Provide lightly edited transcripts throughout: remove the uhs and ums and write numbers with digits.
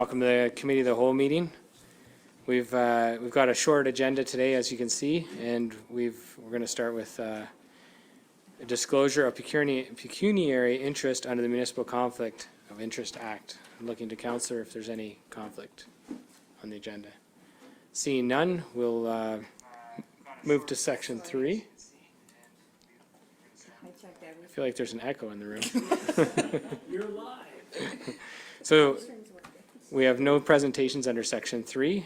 Welcome to the Committee of the Whole meeting. We've got a short agenda today, as you can see, and we're going to start with a disclosure of pecuniary interest under the Municipal Conflict of Interest Act. I'm looking to Councillor if there's any conflict on the agenda. Seeing none, we'll move to Section 3. I feel like there's an echo in the room. You're live. So we have no presentations under Section 3,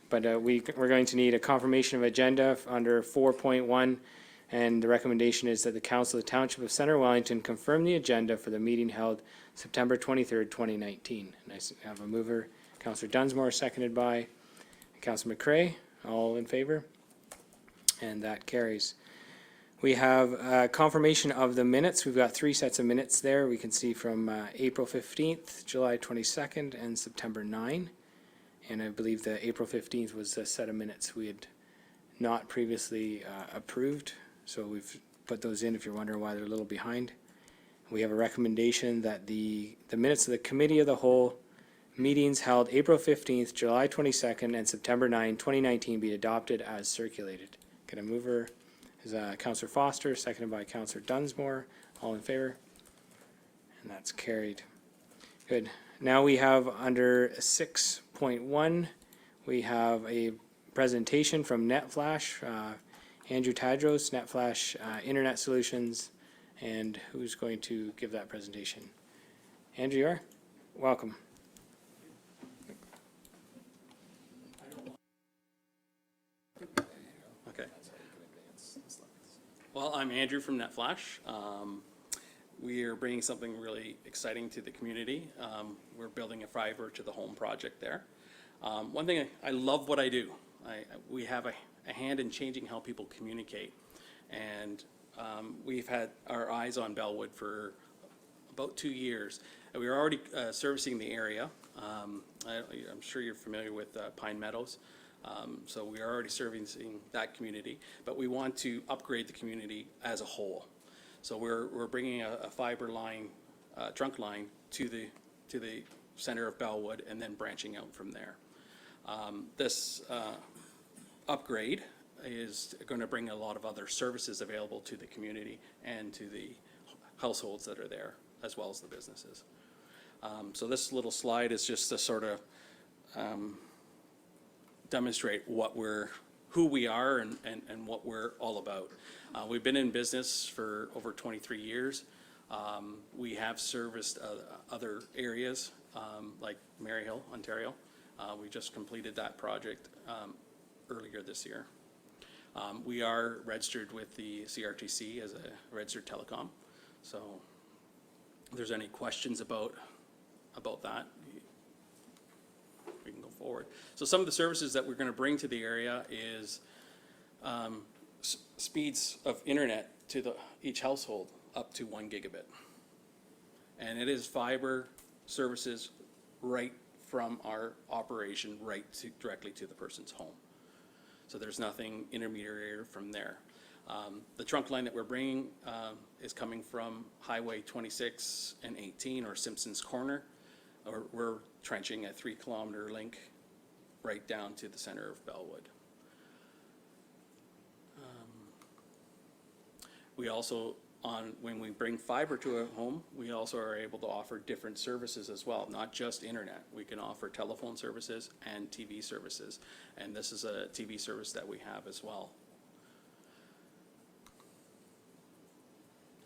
but we're going to need a confirmation of agenda under 4.1, and the recommendation is that the Council of the Township of Centre Wellington confirm the agenda for the meeting held September 23rd, 2019. And I have a mover, Councillor Dunsmore, seconded by Councillor McCrae. All in favor? And that carries. We have confirmation of the minutes. We've got 3 sets of minutes there. We can see from April 15th, July 22nd, and September 9. And I believe the April 15th was a set of minutes we had not previously approved. So we've put those in if you're wondering why they're a little behind. We have a recommendation that the minutes of the Committee of the Whole meetings held April 15th, July 22nd, and September 9, 2019 be adopted as circulated. Can a mover? Is Councillor Foster, seconded by Councillor Dunsmore. All in favor? And that's carried. Good. Now we have under 6.1, we have a presentation from Netflash, Andrew Tadros, Netflash Internet Solutions, and who's going to give that presentation? Andrew, you are? Welcome. Well, I'm Andrew from Netflash. We are bringing something really exciting to the community. We're building a fiber to the home project there. One thing, I love what I do. We have a hand in changing how people communicate. And we've had our eyes on Belwood for about 2 years. We are already servicing the area. I'm sure you're familiar with Pine Meadows. So we are already servicing that community, but we want to upgrade the community as a whole. So we're bringing a fiber line, trunk line to the center of Belwood, and then branching out from there. This upgrade is going to bring a lot of other services available to the community and to the households that are there, as well as the businesses. So this little slide is just to sort of demonstrate who we are and what we're all about. We've been in business for over 23 years. We have serviced other areas like Maryhill, Ontario. We just completed that project earlier this year. We are registered with the CRTC as a registered telecom. So if there's any questions about that, we can go forward. So some of the services that we're going to bring to the area is speeds of internet to each household up to 1 gigabit. And it is fiber services right from our operation directly to the person's home. So there's nothing intermediary from there. The trunk line that we're bringing is coming from Highway 26 and 18, or Simpson's Corner. We're trenching a 3-kilometer link right down to the center of Belwood. We also, when we bring fiber to a home, we also are able to offer different services as well, not just internet. We can offer telephone services and TV services, and this is a TV service that we have as well.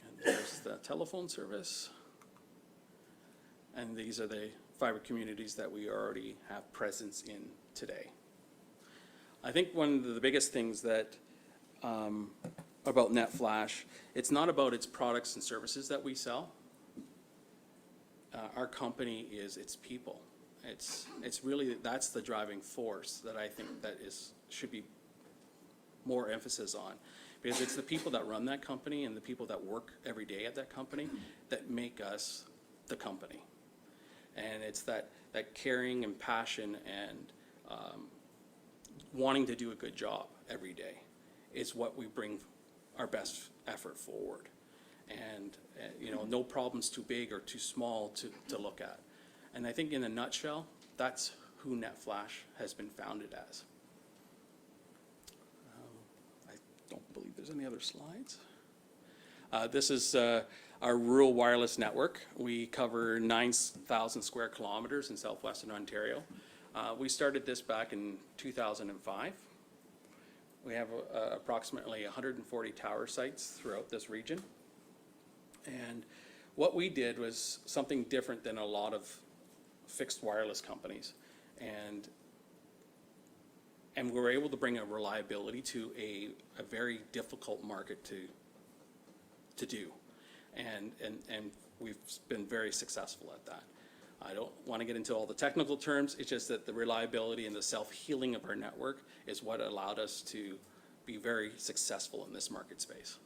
And there's the telephone service. And these are the fiber communities that we already have presence in today. I think one of the biggest things that about Netflash, it's not about its products and services that we sell. Our company is its people. It's really, that's the driving force that I think that should be more emphasis on, because it's the people that run that company and the people that work every day at that company that make us the company. And it's that caring and passion and wanting to do a good job every day is what we bring our best effort forward. And no problem's too big or too small to look at. And I think in a nutshell, that's who Netflash has been founded as. I don't believe there's any other slides. This is our rural wireless network. We cover 9,000 square kilometers in southwestern Ontario. We started this back in 2005. We have approximately 140 tower sites throughout this region. And what we did was something different than a lot of fixed wireless companies. And we were able to bring a reliability to a very difficult market to do. And we've been very successful at that. I don't want to get into all the technical terms. It's just that the reliability and the self-healing of our network is what allowed us to be very successful in this market space.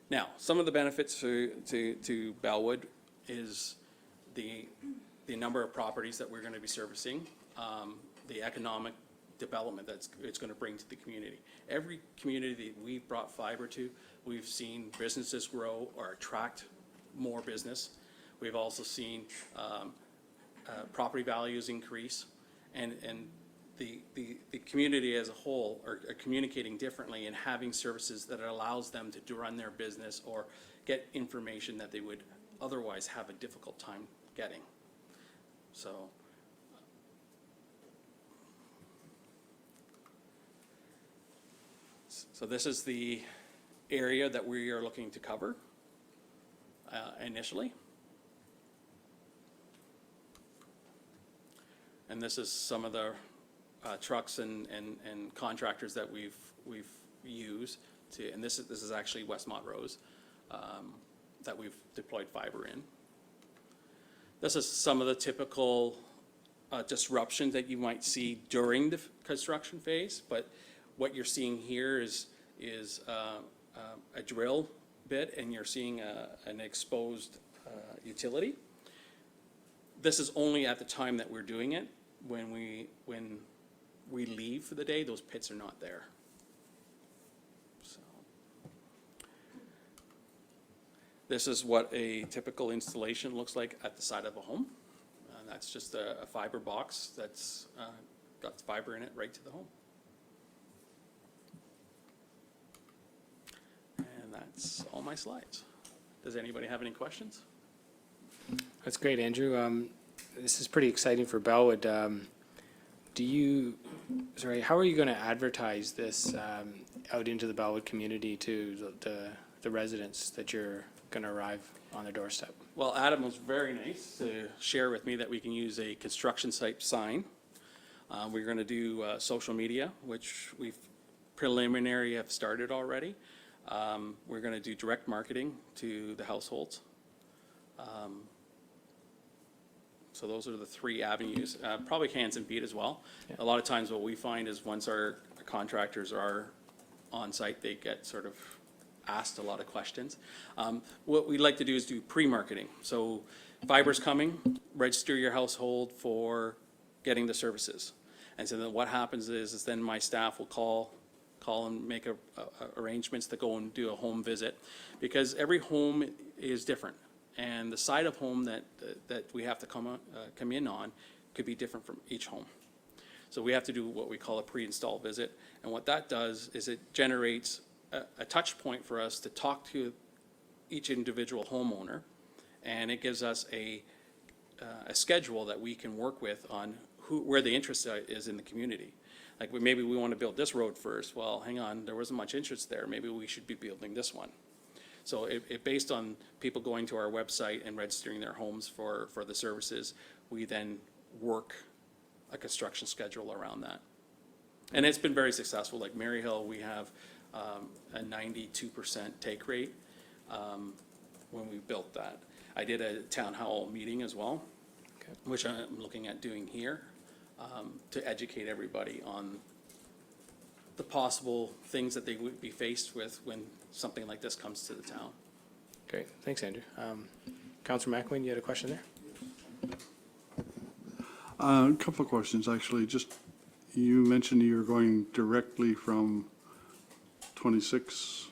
Now, some of the benefits to Belwood is the number of properties that we're going to be servicing, the economic development that it's going to bring to the community. Every community that we've brought fiber to, we've seen businesses grow or attract more business. We've also seen property values increase, and the community as a whole are communicating differently and having services that allows them to run their business or get information that they would otherwise have a difficult time getting. So this is the area that we are looking to cover initially. And this is some of the trucks and contractors that we've used to, and this is actually Westmont Rose that we've deployed fiber in. This is some of the typical disruption that you might see during the construction phase, but what you're seeing here is a drill bit, and you're seeing an exposed utility. This is only at the time that we're doing it. When we leave for the day, those pits are not there. So this is what a typical installation looks like at the side of a home. That's just a fiber box that's got fiber in it right to the home. And that's all my slides. Does anybody have any questions? That's great, Andrew. This is pretty exciting for Belwood. How are you going to advertise this out into the Belwood community to the residents that you're going to arrive on their doorstep? Well, Adam was very nice to share with me that we can use a construction site sign. We're going to do social media, which we've preliminary have started already. We're going to do direct marketing to the households. So those are the three avenues, probably hands and feet as well. Yeah. A lot of times what we find is once our contractors are on site, they get sort of asked a lot of questions. What we'd like to do is do pre-marketing. So fiber's coming, register your household for getting the services. And so then what happens is then my staff will call and make arrangements to go and do a home visit, because every home is different. And the side of home that we have to come in on could be different from each home. So we have to do what we call a pre-install visit. And what that does is it generates a touch point for us to talk to each individual homeowner. And it gives us a schedule that we can work with on where the interest is in the community. Like maybe we want to build this road first. Well, hang on, there wasn't much interest there. Maybe we should be building this one. So it based on people going to our website and registering their homes for the services, we then work a construction schedule around that. And it's been very successful. Like Maryhill, we have a 92% take rate when we built that. I did a town hall meeting as well, okay, which I'm looking at doing here to educate everybody on the possible things that they would be faced with when something like this comes to the town. Great, thanks, Andrew. Councillor McElwain, you had a question there? A couple of questions, actually. Just, you mentioned you're going directly from 26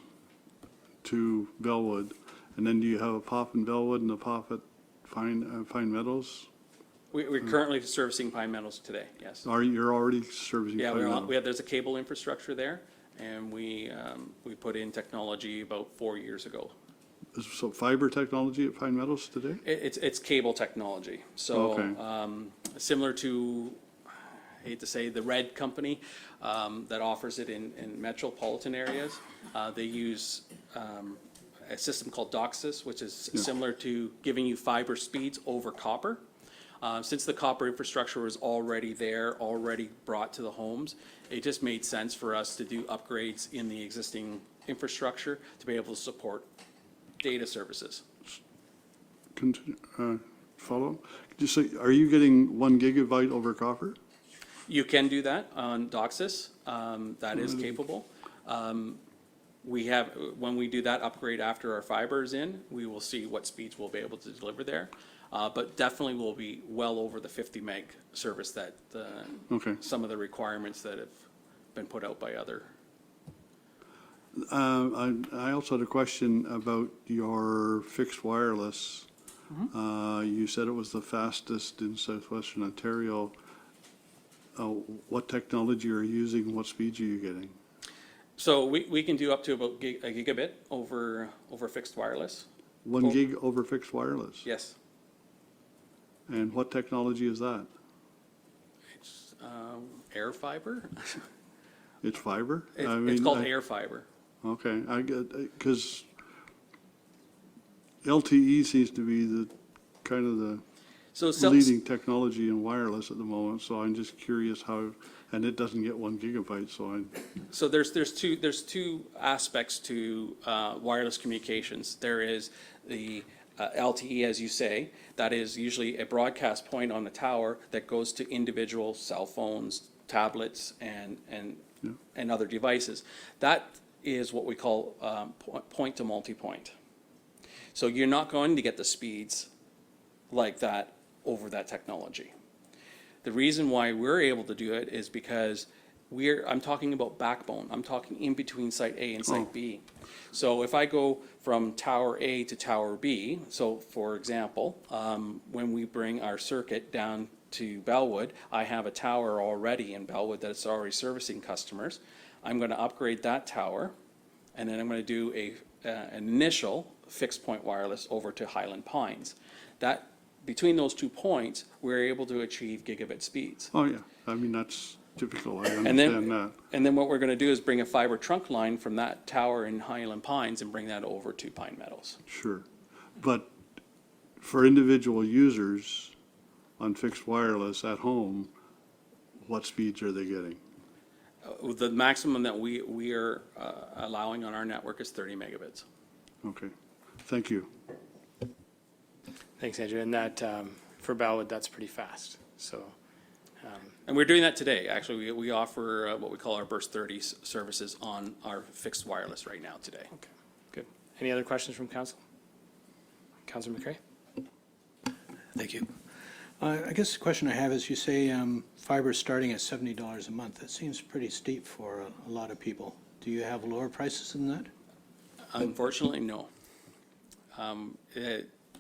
to Belwood, And then do you have a POP in Belwood and a POP at Pine Meadows? We're currently servicing Pine Meadows today, yes. You're already servicing Yeah, Pine Meadows? there's a cable infrastructure there, and we put in technology about 4 years ago. So fiber technology at Pine Meadows today? It's cable technology, so, similar to, I hate to say, the Red Company, that offers it in metropolitan areas. They use, a system called DOCSIS, which is similar to giving you fiber speeds over copper. Since the copper infrastructure was already there, already brought to the homes, it just made sense for us to do upgrades in the existing infrastructure to be able to support data services. Continue, follow? Just say, are you getting 1 gigabyte over copper? You can do that on DOCSIS, that is capable. We have, when we do that upgrade after our fiber is in, we will see what speeds we'll be able to deliver there. But definitely will be well over the 50 meg service that, Okay. some of the requirements that have been put out by other. I also had a question about your fixed wireless. You said it was the fastest in southwestern Ontario. What technology are you using? What speeds are you getting? So we can do up to about a gigabit over fixed wireless. 1 gig over fixed wireless? Yes. And what technology is that? It's air fiber. It's fiber? It's called air fiber. Okay, I get, because LTE seems to be the kind of the So leading technology in wireless at the moment, so I'm just curious how, and it doesn't get 1 gigabyte, so there's two aspects to wireless communications. There is the LTE, as you say, that is usually a broadcast point on the tower that goes to individual cell phones, tablets, and other devices. That is what we call point to multipoint. So you're not going to get the speeds like that over that technology. The reason why we're able to do it is because I'm talking about backbone. I'm talking in between site A and site B. So if I go from tower A to tower B, so for example, when we bring our circuit down to Belwood, I have a tower already in Belwood that's already servicing customers. I'm going to upgrade that tower, and then I'm going to do an initial fixed point wireless over to Highland Pines. That, between those 2 points, we're able to achieve gigabit speeds. oh yeah, I mean, that's typical, I And understand that. then what we're going to do is bring a fiber trunk line from that tower in Highland Pines and bring that over to Pine Meadows. Sure, but for individual users on fixed wireless at home, what speeds are they getting? The maximum that we are allowing on our network is 30 megabits. Okay, thank you. Thanks, Andrew. And that, for Belwood, that's pretty fast, so. And we're doing that today. Actually, we offer what we call our Burst 30 services on our fixed wireless right now today. Okay, good. Any other questions from council? Councilor McCray? Thank you. I guess the question I have is, you say fiber is starting at $70 a month. That seems pretty steep for a lot of people. Do you have lower prices than that? Unfortunately, no.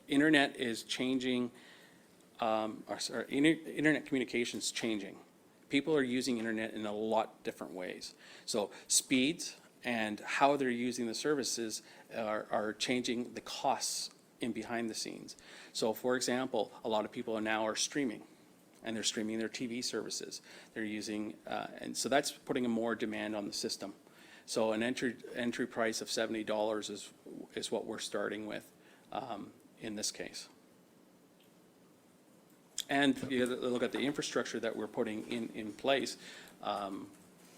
Internet is changing, internet communication is changing. People are using internet in a lot different ways. So speeds and how they're using the services are changing the costs in behind the scenes. So for example, a lot of people are streaming, and they're streaming their TV services. They're using, and so that's putting a more demand on the system. So an entry price of $70 is what we're starting with in this case. And you look at the infrastructure that we're putting in place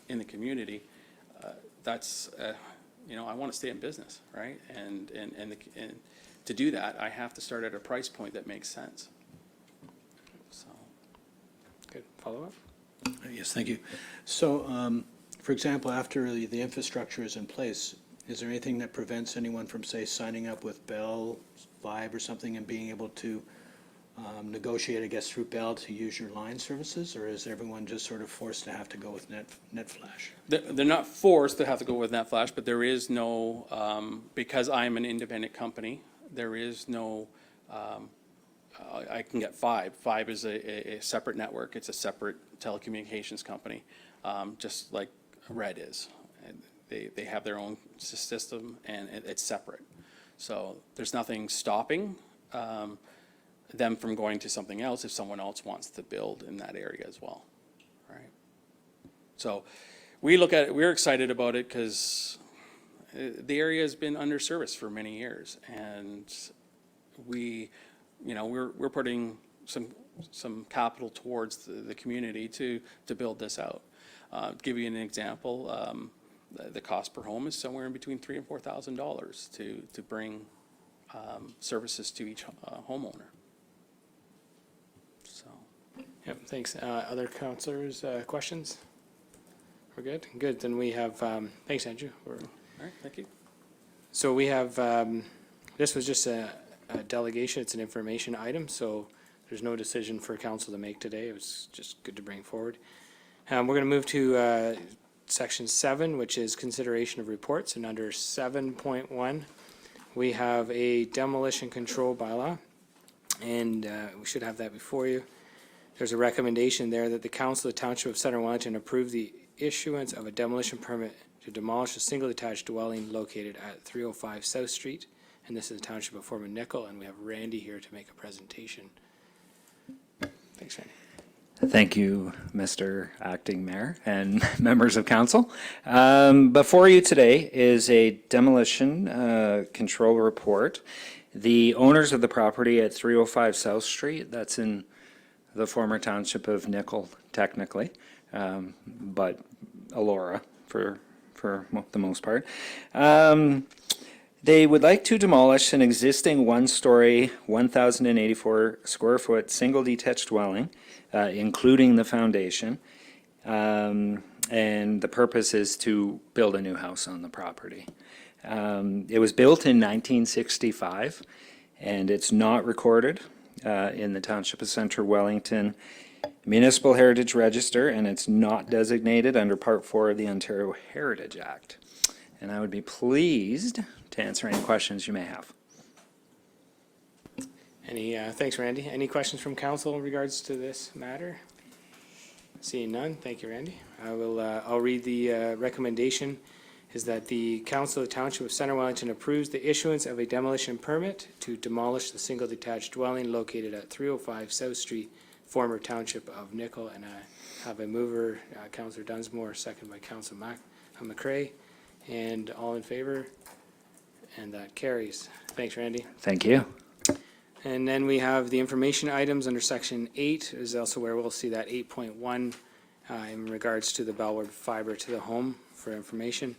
in the community. That's I want to stay in business, right? And to do that, I have to start at a price point that makes sense. So, Good. Follow-up? Yes, thank you. So, for example, after the infrastructure is in place, is there anything that prevents anyone from, say, signing up with Bell, Fibre or something and being able to negotiate, I guess, through Bell to use your line services, or is everyone just sort of forced to have to go with Netflash? They're not forced to have to go with Netflash, but there is no, because I'm an independent company, there is no, I can get Fibre. Fibre is a separate network. It's a separate telecommunications company, just like Red is. And they have their own system, and it's separate. So there's nothing stopping them from going to something else if someone else wants to build in that area as well, right? So we look at it, we're excited about it because the area has been underserviced for many years, and we're putting some capital towards the community to build this out. To give you an example, the cost per home is somewhere in between $3,000 and $4,000 to bring services to each homeowner. So, Yep, thanks. Other councillors, questions? We're good? Good, then we have, thanks, Andrew. all right, thank you. So we have, this was just a delegation, it's an information item, so there's no decision for council to make today. It was just good to bring forward. We're going to move to section 7, which is consideration of reports, and under 7.1, we have a demolition control bylaw, and we should have that before you. There's a recommendation there that the council of the Township of Center Wellington approve the issuance of a demolition permit to demolish a single detached dwelling located at 305 South Street, and this is the Township of former Nichol, and we have Randy here to make a presentation. Thanks, Randy. Thank you, Mr. Acting Mayor and members of council. Before you today is a demolition control report. The owners of the property at 305 South Street, that's in the former Township of Nichol, technically, but Elora for the most part. They would like to demolish an existing one-story, 1,084 square foot single detached dwelling, including the foundation. And the purpose is to build a new house on the property. It was built in 1965, and it's not recorded in the Township of Center Wellington Municipal Heritage Register, and it's not designated under Part 4 of the Ontario Heritage Act. And I would be pleased to answer any questions you may have. Thanks, Randy. Any questions from council in regards to this matter? Seeing none, thank you, Randy. I'll read the recommendation is that the Council of the Township of Center Wellington approves the issuance of a demolition permit to demolish the single detached dwelling located at 305 South Street, former Township of Nichol, and I have a mover, Councillor Dunsmore, second by Councillor McCrae, and all in favor, and that carries. Thanks, Randy. Thank you. And then we have the information items under section 8 is also where we'll see that 8.1 in regards to the Belwood Fibre to the home for information.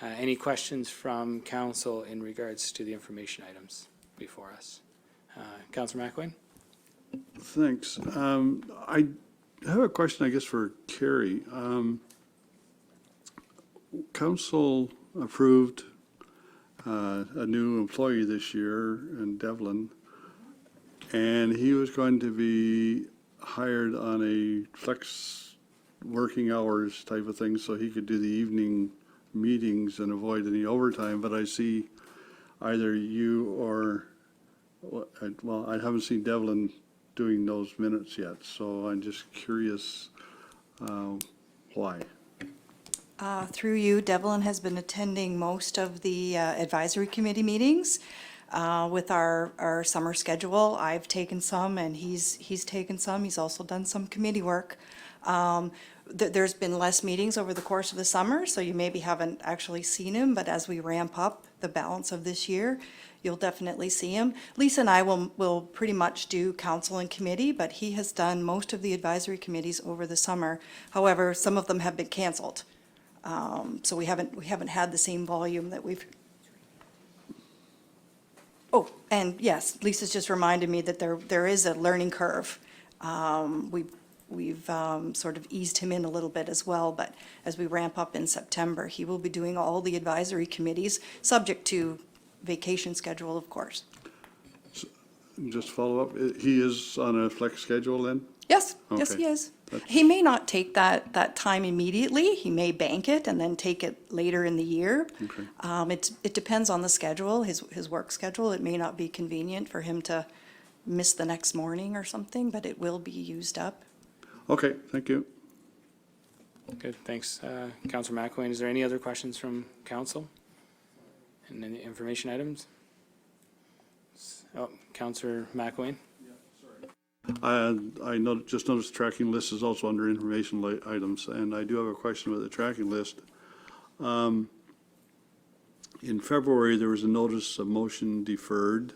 Any questions from council in regards to the information items before us? Councillor McEwen? Thanks. I have a question, I guess, for Carrie. Council approved a new employee this year in Devlin, and he was going to be hired on a flex working hours type of thing so he could do the evening meetings and avoid any overtime. But I see either you or, well, I haven't seen Devlin doing those minutes yet, so I'm just curious why. Through you, Devlin has been attending most of the advisory committee meetings with our summer schedule. I've taken some, and he's taken some. He's also done some committee work. There's been less meetings over the course of the summer, so you maybe haven't actually seen him, but as we ramp up the balance of this year, you'll definitely see him. Lisa and I will pretty much do council and committee, but he has done most of the advisory committees over the summer. However, some of them have been canceled. So we haven't had the same volume that we've. Oh, and yes, Lisa's just reminded me that there is a learning curve. We've sort of eased him in a little bit as well, but as we ramp up in September, he will be doing all the advisory committees, subject to vacation schedule, of course. just follow up, he is on a flex schedule then? Yes, yes, Okay. he is. That's- He may not take that time immediately. He may bank it and then take it later in the year. Okay. It depends on the schedule, his work schedule. It may not be convenient for him to miss the next morning or something, but it will be used up. Okay, thank you. Good, thanks. Councillor McElwain, is there any other questions from council? And any information items? Oh, Councillor McElwain? Just noticed the tracking list is also under information items, and I do have a question about the tracking list. In February, there was a notice of motion deferred,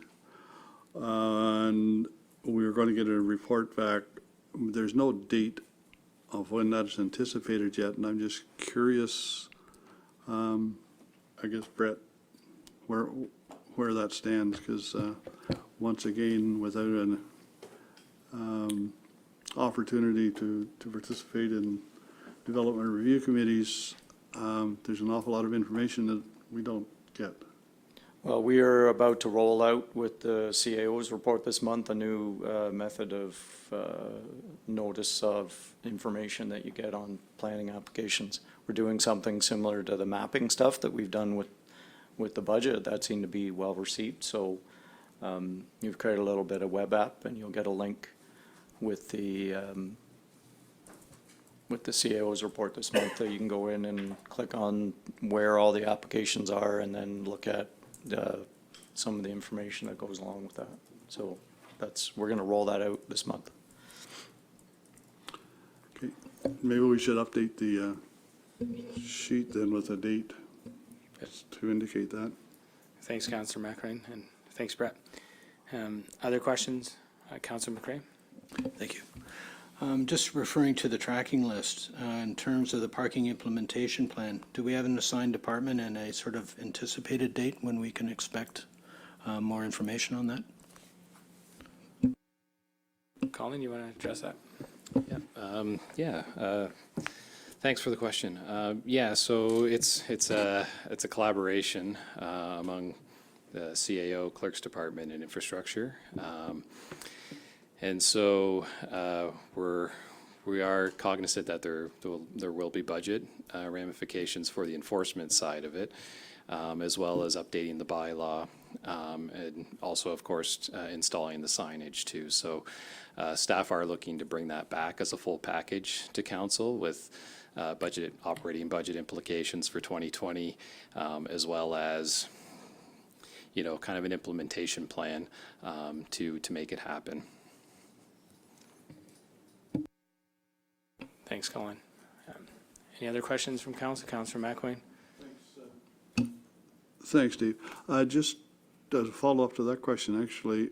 and we were going to get a report back. There's no date of when that is anticipated yet, and I'm just curious, I guess, Brett, where that stands, because once again, without an opportunity to participate in development review committees, there's an awful lot of information that we don't get. Well, we are about to roll out with the CAO's report this month, a new method of notice of information that you get on planning applications. We're doing something similar to the mapping stuff that we've done with the budget. That seemed to be well received. So you've created a little bit of web app, and you'll get a link with the CAO's report this month that you can go in and click on where all the applications are, and then look at some of the information that goes along with that. So we're going to roll that out this month. Okay, maybe we should update the sheet then with a date to indicate that. Thanks, Councillor McElwain, and thanks, Brett. Other questions? Councillor McCray? Thank you. Just referring to the tracking list, in terms of the parking implementation plan, do we have an assigned department and a sort of anticipated date when we can expect more information on that? Colin, you want to address that? Thanks for the question. So it's a collaboration among the CAO, Clerk's Department, and Infrastructure. And so we are cognizant that there will be budget ramifications for the enforcement side of it, as well as updating the bylaw, and also, of course, installing the signage too. So staff are looking to bring that back as a full package to council with operating budget implications for 2020, as well as kind of an implementation plan to make it happen. Thanks, Colin. Any other questions from council? Councillor McElwain? Thanks, Dave. Just as a follow-up to that question, actually,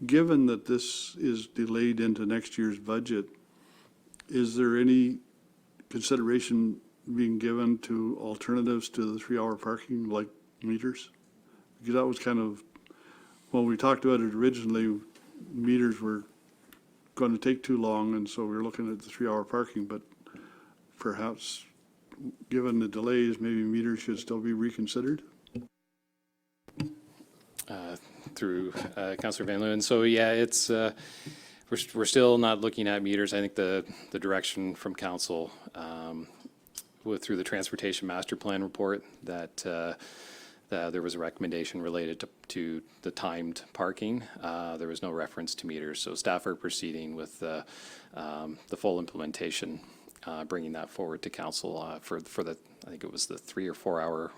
given that this is delayed into next year's budget, is there any consideration being given to alternatives to the 3-hour parking, like meters? Because that was kind of, when we talked about it originally, meters were going to take too long, and so we were looking at the 3-hour parking, but perhaps, given the delays, maybe meters should still be reconsidered? Through Councillor Van Leeuwen. So it's we're still not looking at meters. I think the direction from council through the Transportation Master Plan report that there was a recommendation related to the timed parking. There was no reference to meters, so staff are proceeding with the full implementation, bringing that forward to council for the, I think it was the 3 or 4 hour,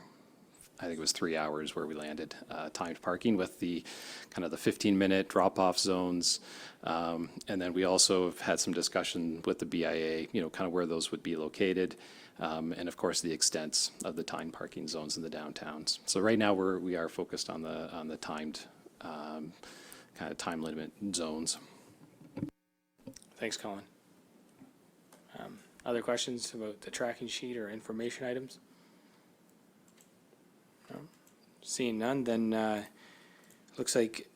I think it was 3 hours where we landed timed parking with the kind of the 15-minute drop-off zones. And then we also have had some discussion with the BIA, kind of where those would be located. And of course, the extents of the timed parking zones in the downtowns. So right now we are focused on the timed kind of time limit zones. Thanks, Colin. Other questions about the tracking sheet or information items? No? Seeing none, then looks like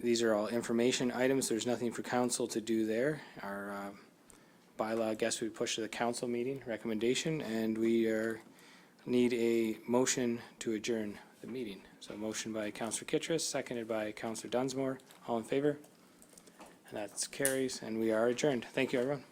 these are all information items. There's nothing for council to do there. Our bylaw, I guess we push to the council meeting recommendation, and we need a motion to adjourn the meeting. So motion by Counselor Kittredge, seconded by Counselor Dunsmore. All in favor? And that carries, and we are adjourned. Thank you, everyone.